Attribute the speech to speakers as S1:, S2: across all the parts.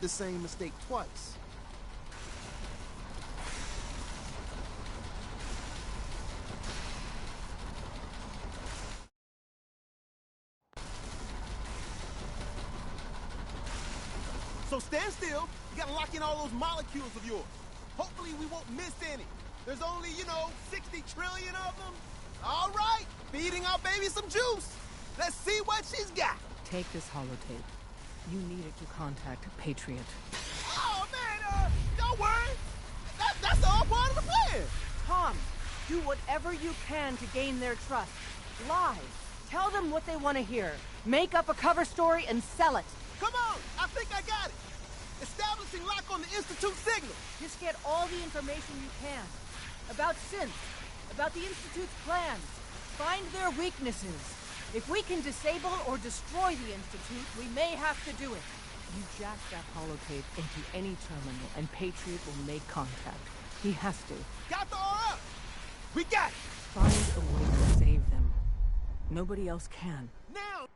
S1: the same mistake twice. So stand still. You gotta lock in all those molecules of yours. Hopefully we won't miss any. There's only, 60 trillion of them. All right, feeding our baby some juice. Let's see what she's got.
S2: Take this holotape. You need it to contact Patriot.
S1: Oh, man, don't worry. That's all part of the plan.
S3: Tom, do whatever you can to gain their trust. Lie. Tell them what they want to hear. Make up a cover story and sell it.
S1: Come on, I think I got it. Establishing lock on the Institute signal.
S3: Just get all the information you can. About synth, about the Institute's plans. Find their weaknesses. If we can disable or destroy the Institute, we may have to do it.
S2: You jack that holotape into any terminal and Patriot will make contact. He has to.
S1: Got the R up. We got it.
S2: Find a way to save them. Nobody else can.
S1: Now.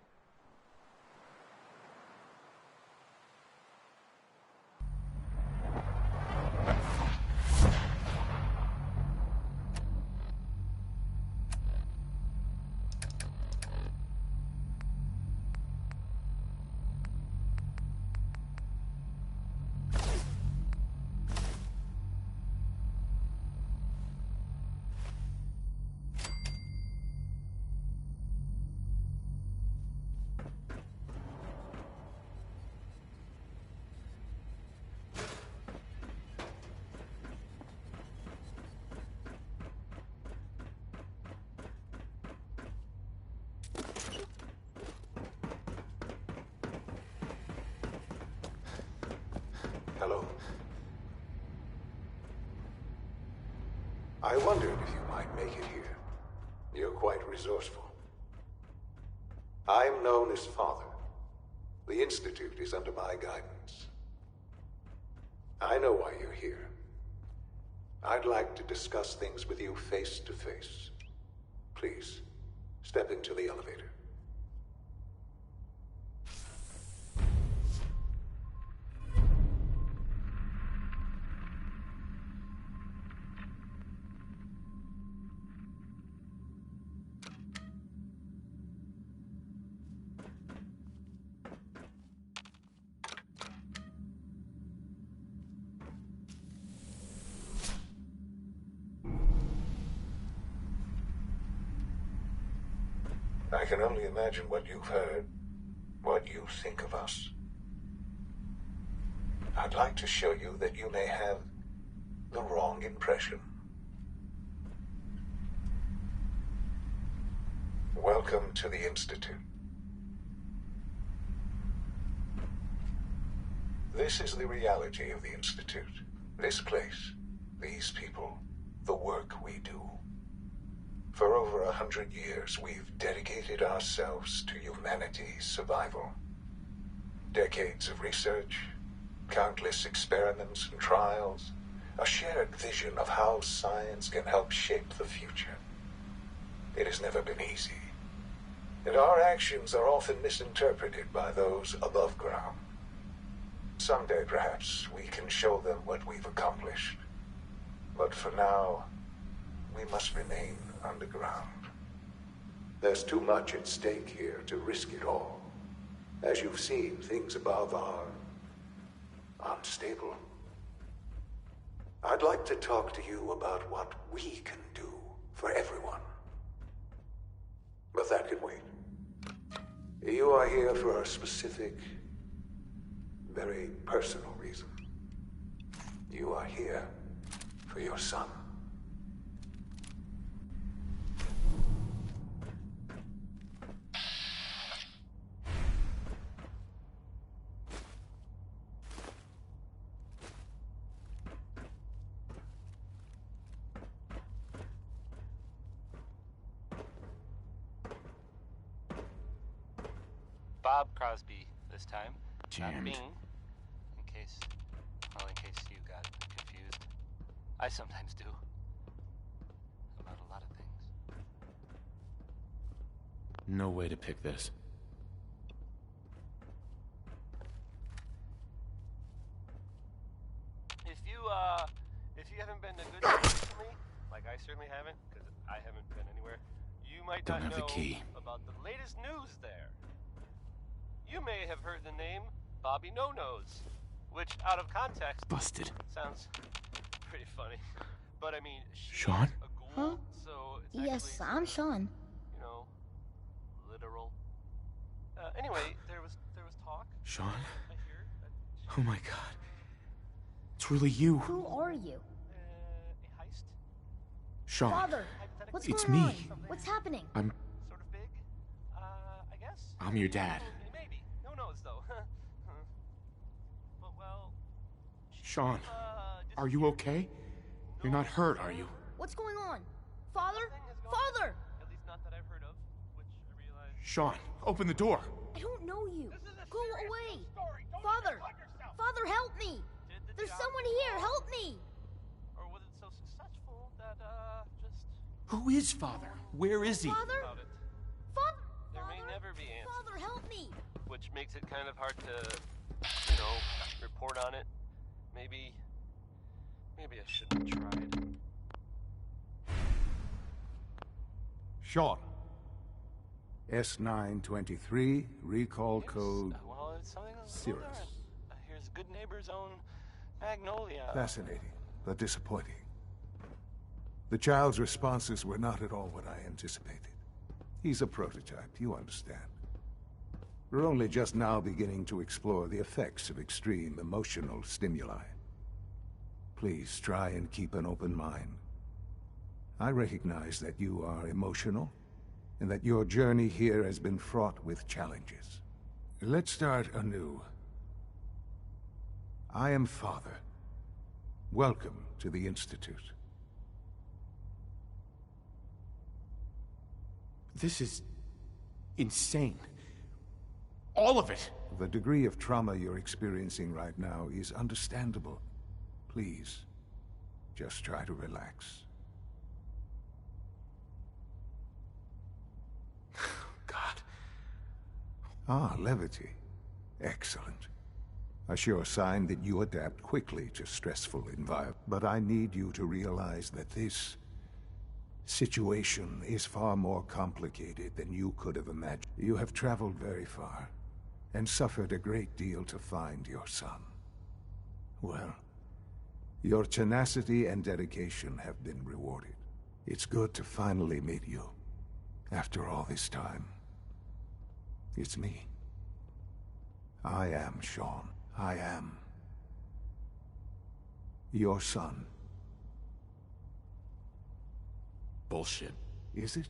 S4: Hello. I wondered if you might make it here. You're quite resourceful. I'm known as Father. The Institute is under my guidance. I know why you're here. I'd like to discuss things with you face to face. Please, step into the elevator. I can only imagine what you've heard, what you think of us. I'd like to show you that you may have the wrong impression. Welcome to the Institute. This is the reality of the Institute. This place, these people, the work we do. For over 100 years, we've dedicated ourselves to humanity's survival. Decades of research, countless experiments and trials, a shared vision of how science can help shape the future. It has never been easy, and our actions are often misinterpreted by those above ground. Someday, perhaps, we can show them what we've accomplished. But for now, we must remain underground. There's too much at stake here to risk it all. As you've seen, things above are unstable. I'd like to talk to you about what we can do for everyone. But that can wait. You are here for a specific, very personal reason. You are here for your son.
S5: Bob Crosby this time.
S6: Jammed.
S5: Not Bing. In case you got confused. I sometimes do. About a lot of things.
S6: No way to pick this.
S5: if you haven't been to good place recently, like I certainly haven't, because I haven't been anywhere, you might
S6: Don't
S5: not
S6: have
S5: know
S6: the key.
S5: about the latest news there. You may have heard the name Bobby No-Nose, which, out of context,
S6: Busted.
S5: sounds pretty funny. But I mean, she's
S6: Sean?
S5: a ghoul,
S7: Huh?
S5: so it's
S7: Yes,
S5: actually
S7: I'm Sean.
S5: you know, literal. Anyway, there was talk.
S6: Sean?
S5: I hear.
S6: Oh my god. It's really you.
S7: Who are you?
S5: A heist,
S6: Sean.
S7: Father, what's
S6: It's
S7: going on?
S6: me.
S7: What's happening?
S6: I'm
S5: sort of big. I guess.
S6: I'm your dad.
S5: Maybe. Who knows though? But well.
S6: Sean, are you okay? You're not hurt, are you?
S7: What's going on? Father?
S5: Nothing has gone
S7: Father!
S5: At least not that I've heard of, which I realize.
S6: Sean, open the door.
S7: I don't know you.
S5: This is a
S7: Go
S5: serious
S7: away.
S5: story. Don't
S7: Father!
S5: undercut yourself.
S7: Father, help me!
S5: Did the
S7: There's
S5: job
S7: someone
S5: well?
S7: here. Help me!
S5: Or was it so successful that just
S6: Who is Father? Where is he?
S7: Father?
S5: about it?
S7: Father!
S5: There may
S7: Father?
S5: never be answers,
S7: Father, help me!
S5: which makes it kind of hard to, report on it. Maybe I shouldn't have tried.
S4: Sean. S923, recall
S5: Yes,
S4: code
S5: well, it's something
S4: Cirrus.
S5: Here's Good Neighbor's own Magnolia.
S4: Fascinating, but disappointing. The child's responses were not at all what I anticipated. He's a prototype, you understand. We're only just now beginning to explore the effects of extreme emotional stimuli. Please try and keep an open mind. I recognize that you are emotional, and that your journey here has been fraught with challenges. Let's start anew. I am Father. Welcome to the Institute.
S6: This is insane. All of it.
S4: The degree of trauma you're experiencing right now is understandable. Please, just try to relax.
S6: God.
S4: Ah, levity. Excellent. A sure sign that you adapt quickly to stressful environments. But I need you to realize that this situation is far more complicated than you could have imagined. You have traveled very far, and suffered a great deal to find your son. Well, your tenacity and dedication have been rewarded. It's good to finally meet you, after all this time. It's me. I am Sean. I am your son.
S6: Bullshit.
S4: Is it?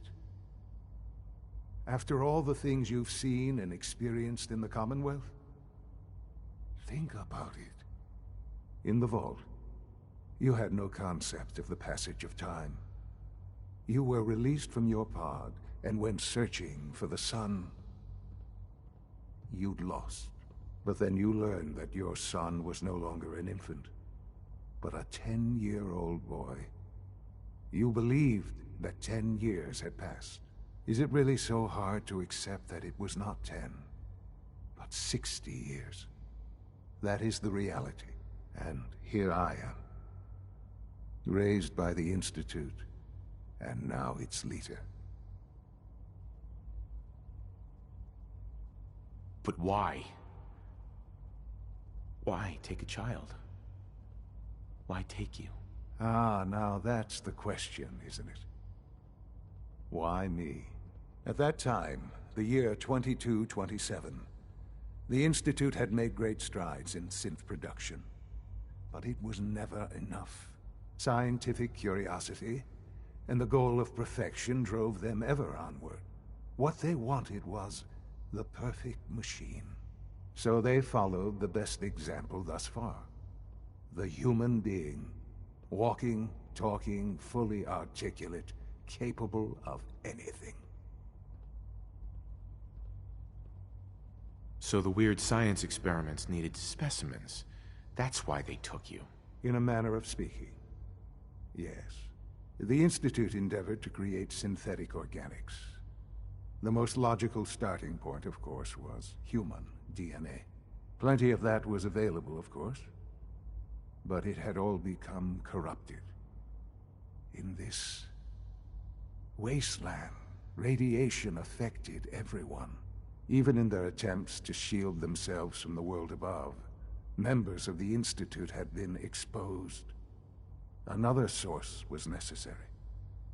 S4: After all the things you've seen and experienced in the Commonwealth? Think about it. In the vault, you had no concept of the passage of time. You were released from your pod and went searching for the sun you'd lost. But then you learned that your son was no longer an infant, but a 10-year-old boy. You believed that 10 years had passed. Is it really so hard to accept that it was not 10, but 60 years? That is the reality, and here I am. Raised by the Institute, and now its leader.
S6: But why? Why take a child? Why take you?
S4: Ah, now that's the question, isn't it? Why me? At that time, the year 2227, the Institute had made great strides in synth production. But it was never enough. Scientific curiosity and the goal of perfection drove them ever onward. What they wanted was the perfect machine. So they followed the best example thus far. The human being. Walking, talking, fully articulate, capable of anything.
S6: So the weird science experiments needed specimens. That's why they took you.
S4: In a manner of speaking. Yes. The Institute endeavored to create synthetic organics. The most logical starting point, of course, was human DNA. Plenty of that was available, of course. But it had all become corrupted. In this wasteland, radiation affected everyone. Even in their attempts to shield themselves from the world above, members of the Institute had been exposed. Another source was necessary.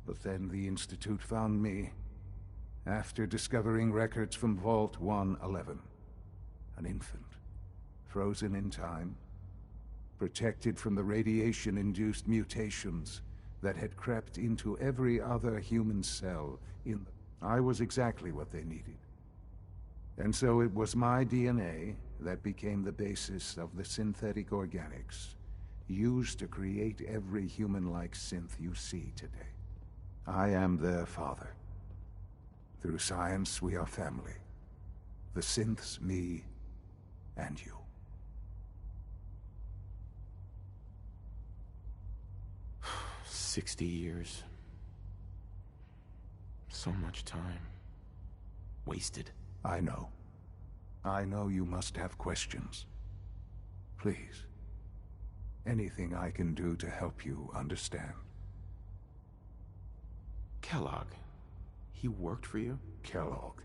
S4: But then the Institute found me, after discovering records from Vault 111. An infant, frozen in time, protected from the radiation-induced mutations that had crept into every other human cell in the... I was exactly what they needed. And so it was my DNA that became the basis of the synthetic organics used to create every human-like synth you see today. I am their father. Through science, we are family. The synths, me, and you.
S6: "60 years. So much time. Wasted.
S4: I know. I know you must have questions. Please. Anything I can do to help you understand.
S6: Kellogg. He worked for you?
S4: Kellogg.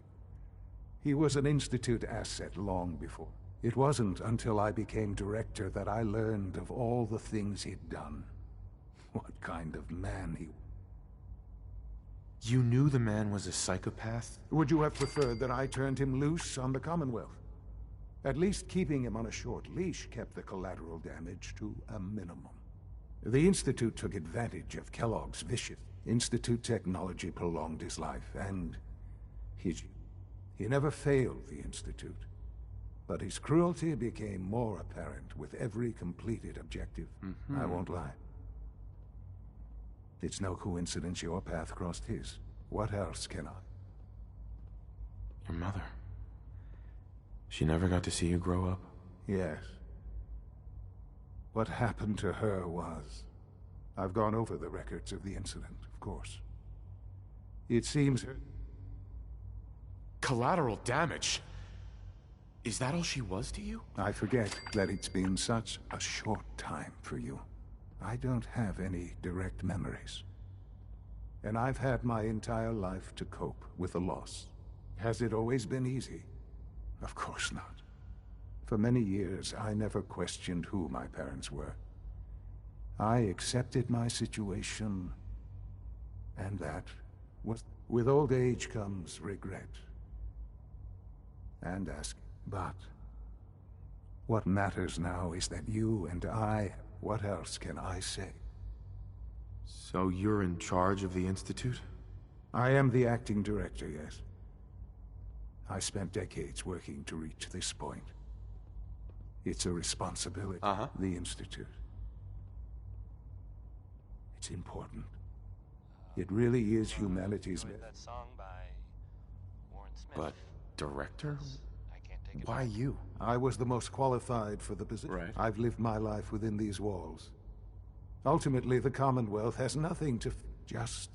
S4: He was an Institute asset long before. It wasn't until I became director that I learned of all the things he'd done. What kind of man he was.
S6: You knew the man was a psychopath?
S4: Would you have preferred that I turned him loose on the Commonwealth? At least keeping him on a short leash kept the collateral damage to a minimum. The Institute took advantage of Kellogg's vicious. Institute technology prolonged his life, and he never failed the Institute. But his cruelty became more apparent with every completed objective. I won't lie. It's no coincidence your path crossed his. What else can I?
S6: Your mother. She never got to see you grow up?
S4: Yes. What happened to her was... I've gone over the records of the incident, of course. It seems her...
S6: Collateral damage? Is that all she was to you?
S4: I forget that it's been such a short time for you. I don't have any direct memories. And I've had my entire life to cope with the loss. Has it always been easy? Of course not. For many years, I never questioned who my parents were. I accepted my situation, and that was... With old age comes regret. And ask, but... What matters now is that you and I... What else can I say?
S6: So you're in charge of the Institute?
S4: I am the acting director, yes. I spent decades working to reach this point. It's a responsibility. The Institute. It's important. It really is humanity's...
S5: That song by Warren Smith.
S6: But director?
S5: I can't take it
S6: Why
S5: back.
S6: you?
S4: I was the most qualified for the position.
S6: Right.
S4: I've lived my life within these walls. Ultimately, the Commonwealth has nothing to... just...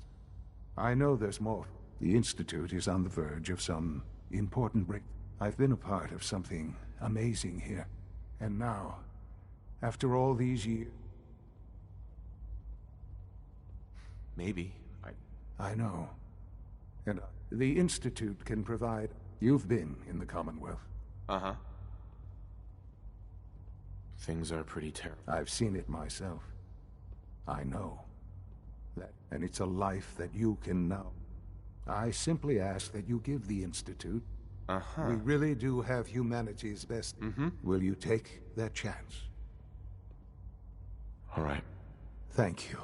S4: I know there's more. The Institute is on the verge of some important break. I've been a part of something amazing here. And now, after all these years...
S6: Maybe.
S4: I know. And the Institute can provide... You've been in the Commonwealth.
S6: Things are pretty terrible.
S4: I've seen it myself. I know. That, and it's a life that you can know. I simply ask that you give the Institute... We really do have humanity's best. Will you take that chance?
S6: All right.
S4: Thank you.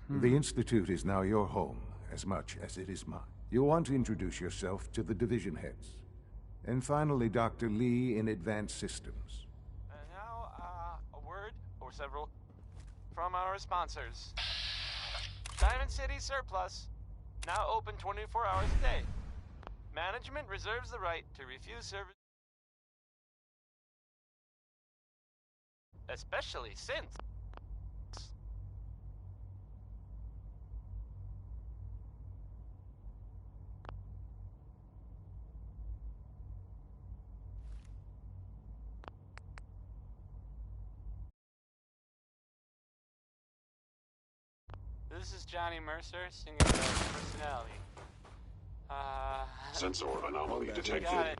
S4: The Institute is now your home, as much as it is mine. You'll want to introduce yourself to the division heads. And finally, Dr. Lee in Advanced Systems.
S8: And now, a word, or several, from our sponsors. Diamond City Surplus, now open 24 hours a day. Management reserves the right to refuse service, especially since this is Johnny Mercer singing about personality.
S9: Sensor anomaly detected.
S8: Got it.